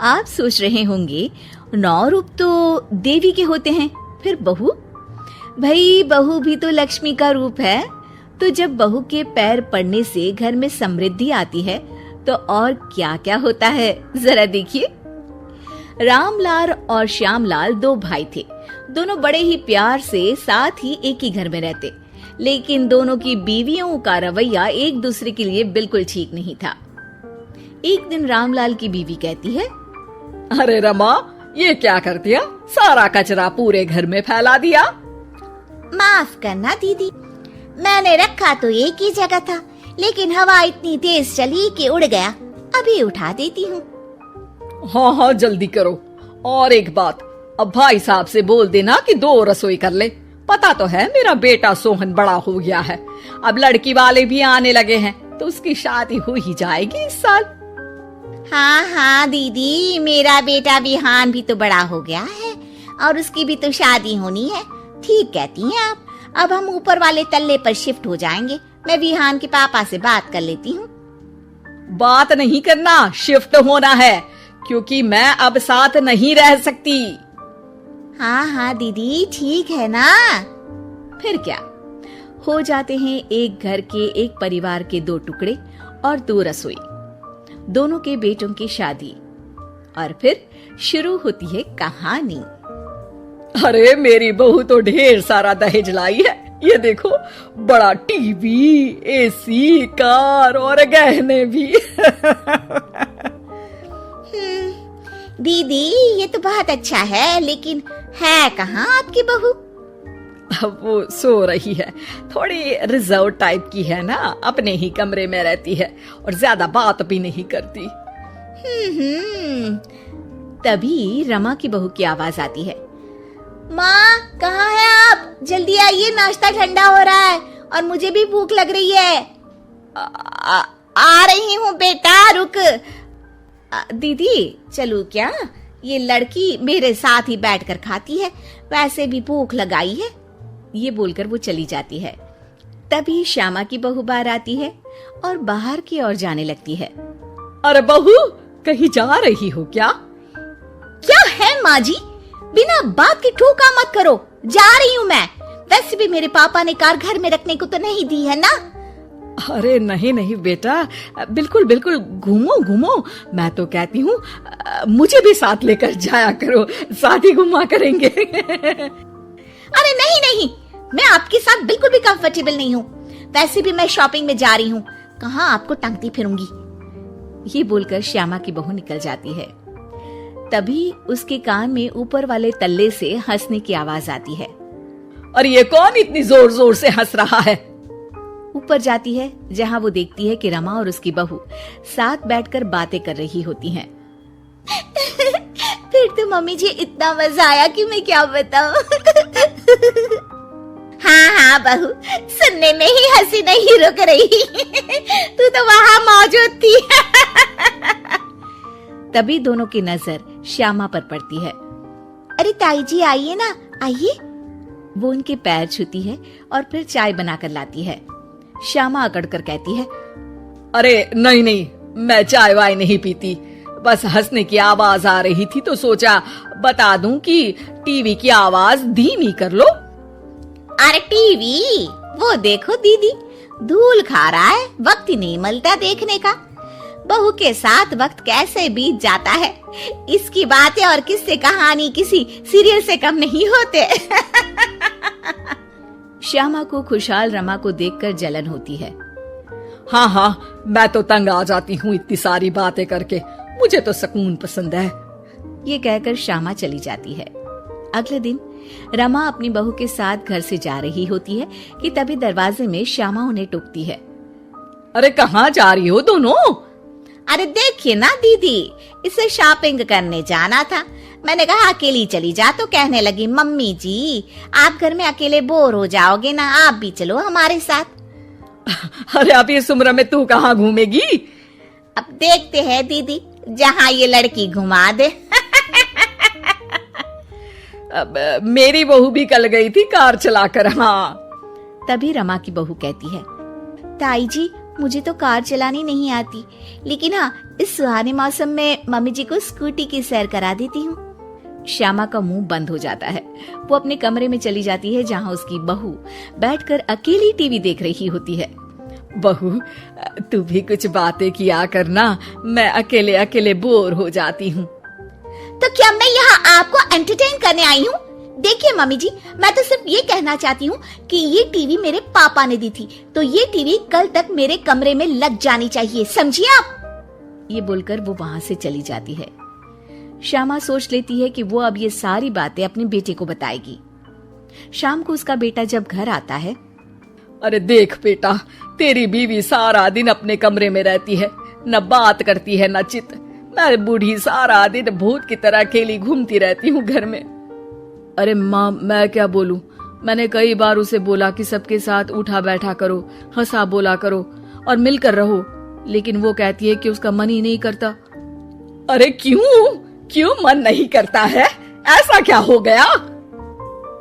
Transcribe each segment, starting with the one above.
आप सोच रहे होंगे 9 रूप तो देवी के होते हैं, फिर बहू? भाई बहू भी तो लक्ष्मी का रूप है। तो जब बहू के पैर पड़ने से घर में समृद्धि आती है तो और क्या क्या होता है, जरा देखिए। रामलाल और श्यामलाल 2 भाई थे। दोनों बड़े ही प्यार से साथ ही एक ही घर में रहते, लेकिन दोनों की बीवियों का रवैया एक दूसरे के लिए बिल्कुल ठीक नहीं था। एक दिन रामलाल की बीवी कहती है, अरे रमा, ये क्या कर दिया? सारा कचरा पूरे घर में फैला दिया। माफ करना दीदी, मैंने रखा तो एक ही जगह था, लेकिन हवा इतनी तेज चली कि उड़ गया। अभी उठा देती हूँ। हाँ हाँ जल्दी करो। और एक बात, अब भाई साहब से बोल देना कि 2 रसोई कर ले। पता तो है मेरा बेटा सोहन बड़ा हो गया है, अब लड़की वाले भी आने लगे हैं, तो उसकी शादी हो ही जाएगी इस साल। हाँ हाँ दीदी, मेरा बेटा विहान भी तो बड़ा हो गया है और उसकी भी तो शादी होनी है। ठीक कहती हैं आप। अब हम ऊपर वाले तल्ले पर शिफ्ट हो जाएंगे। मैं विहान के पापा से बात कर लेती हूँ। बात नहीं करना, शिफ्ट होना है, क्योंकि मैं अब साथ नहीं रह सकती। हाँ हाँ दीदी, ठीक है ना। फिर क्या, हो जाते हैं एक घर के, एक परिवार के 2 टुकड़े और 2 रसोई, दोनों के बेटों की शादी। और फिर शुरू होती है कहानी। अरे मेरी बहू तो ढेर सारा दहेज लाई है। ये देखो, बड़ा टीवी, एसी, कार और गहने भी। दीदी ये तो बहुत अच्छा है, लेकिन है कहाँ आपकी बहू? अब वो सो रही है, थोड़ी रिजर्व टाइप की है ना, अपने ही कमरे में रहती है और ज्यादा बात भी नहीं करती। तभी रमा की बहू की आवाज आती है, माँ कहाँ है आप? जल्दी आइए, नाश्ता ठंडा हो रहा है और मुझे भी भूख लग रही है। आ रही हूँ बेटा, रुक। दीदी चलूं क्या? ये लड़की मेरे साथ ही बैठकर खाती है, वैसे भी भूख लगाई है। ये बोलकर वो चली जाती है। तभी श्यामा की बहू बाहर आती है और बाहर की ओर जाने लगती है। अरे बहू, कहीं जा रही हो क्या? क्या है माँ जी, बिना बात के ठोका मत करो। जा रही हूँ मैं। वैसे भी मेरे पापा ने कार घर में रखने को तो नहीं दी है ना। अरे नहीं नहीं बेटा, बिल्कुल बिल्कुल, घूमो घूमो। मैं तो कहती हूँ मुझे भी साथ लेकर जाया करो, साथ ही घुमा करेंगे। अरे नहीं नहीं, मैं आपके साथ बिल्कुल भी कंफर्टेबल नहीं हूँ। वैसे भी मैं शॉपिंग में जा रही हूँ, कहाँ आपको टांगती फिरूंगी। ये बोलकर श्यामा की बहू निकल जाती है। तभी उसके कान में ऊपर वाले तल्ले से हंसने की आवाज आती है। और ये कौन इतनी जोर जोर से हंस रहा है? ऊपर जाती है, जहाँ वो देखती है कि रमा और उसकी बहू साथ बैठकर बातें कर रही होती हैं। फिर तो मम्मी जी इतना मजा आया कि मैं क्या बताऊं। हाँ हाँ बहू, सुनने में ही हंसी नहीं रुक रही। तू तो वहाँ मौजूद थी। तभी दोनों की नजर श्यामा पर पड़ती है। अरे ताई जी आइए ना, आइए। वो उनके पैर छूती है और फिर चाय बनाकर लाती है। श्यामा अकड़ कर कहती है, अरे नहीं नहीं, मैं चाय वाय नहीं पीती, बस हंसने की आवाज आ रही थी तो सोचा बता दूं कि टीवी की आवाज धीमी कर लो। अरे टीवी, वो देखो दीदी, धूल खा रहा है, वक्त ही नहीं मिलता देखने का। बहू के साथ वक्त कैसे बीत जाता है, इसकी बातें और किस्से कहानी किसी सीरियल से कम नहीं होते। श्यामा को खुशहाल रमा को देखकर जलन होती है। हाँ हाँ, मैं तो तंग आ जाती हूँ इतनी सारी बातें करके, मुझे तो सुकून पसंद है। ये कहकर श्यामा चली जाती है। अगले दिन रमा अपनी बहू के साथ घर से जा रही होती है कि तभी दरवाजे में श्यामा उन्हें टोकती है। अरे कहाँ जा रही हो दोनों? अरे देखिए ना दीदी, इसे शॉपिंग करने जाना था। मैंने कहा अकेली चली जा, तो कहने लगी मम्मी जी आप घर में अकेले बोर हो जाओगे ना, आप भी चलो हमारे साथ। अरे अब इस उम्र में तू कहाँ घूमेगी? अब देखते हैं दीदी, जहाँ ये लड़की घुमा दे। अब मेरी बहू भी कल गई थी कार चलाकर। हाँ। तभी रमा की बहू कहती है, ताई जी मुझे तो कार चलानी नहीं आती, लेकिन हाँ, इस सुहाने मौसम में मम्मी जी को स्कूटी की सैर करा देती हूँ। श्यामा का मुंह बंद हो जाता है। वो अपने कमरे में चली जाती है जहाँ उसकी बहू बैठकर अकेली टीवी देख रही होती है। बहू, तू भी कुछ बातें किया करना, मैं अकेले अकेले बोर हो जाती हूँ। तो क्या मैं यहाँ आपको एंटरटेन करने आई हूँ? देखिए मम्मी जी, मैं तो सिर्फ ये कहना चाहती हूँ कि ये टीवी मेरे पापा ने दी थी, तो ये टीवी कल तक मेरे कमरे में लग जानी चाहिए, समझिए आप। ये बोलकर वो वहां से चली जाती है। श्यामा सोच लेती है कि वो अब ये सारी बातें अपने बेटे को बताएगी। शाम को उसका बेटा जब घर आता है, अरे देख बेटा, तेरी बीवी सारा दिन अपने कमरे में रहती है, न बात करती है न चित। मैं बूढ़ी सारा दिन भूत की तरह अकेली घूमती रहती हूँ घर में। अरे माँ, मैं क्या बोलूं? मैंने कई बार उसे बोला कि सबके साथ उठा बैठा करो, हंसा बोला करो और मिलकर रहो, लेकिन वो कहती है कि उसका मन ही नहीं करता। अरे क्यों मन नहीं करता है? ऐसा क्या हो गया?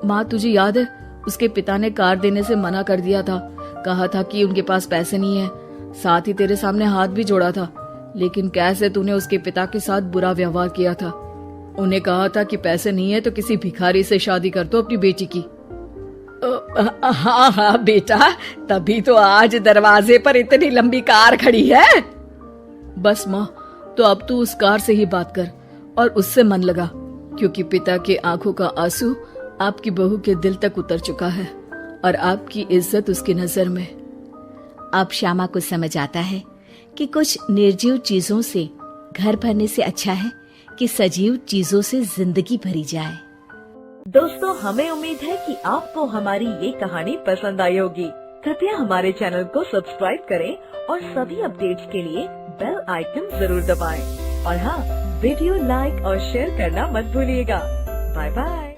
माँ, तुझे याद है उसके पिता ने कार देने से मना कर दिया था। कहा था कि उनके पास पैसे नहीं है, साथ ही तेरे सामने हाथ भी जोड़ा था, लेकिन कैसे तूने उसके पिता के साथ बुरा व्यवहार किया था। उन्हें कहा था कि पैसे नहीं है तो किसी भिखारी से शादी कर दो अपनी बेटी की। हाँ बेटा, तभी तो आज दरवाजे पर इतनी लंबी कार खड़ी है। बस माँ, तो अब तू उस कार से ही बात कर और उससे मन लगा, क्योंकि पिता के आंखों का आंसू आपकी बहू के दिल तक उतर चुका है और आपकी इज्जत उसकी नजर में। अब श्यामा को समझ आता है कि कुछ निर्जीव चीजों से घर भरने से अच्छा है कि सजीव चीजों से जिंदगी भरी जाए। दोस्तों, हमें उम्मीद है कि आपको हमारी ये कहानी पसंद आई होगी। कृपया हमारे चैनल को सब्सक्राइब करें और सभी अपडेट्स के लिए बेल आइकन जरूर दबाएं। और हाँ, वीडियो लाइक और शेयर करना मत भूलिएगा। Bye bye.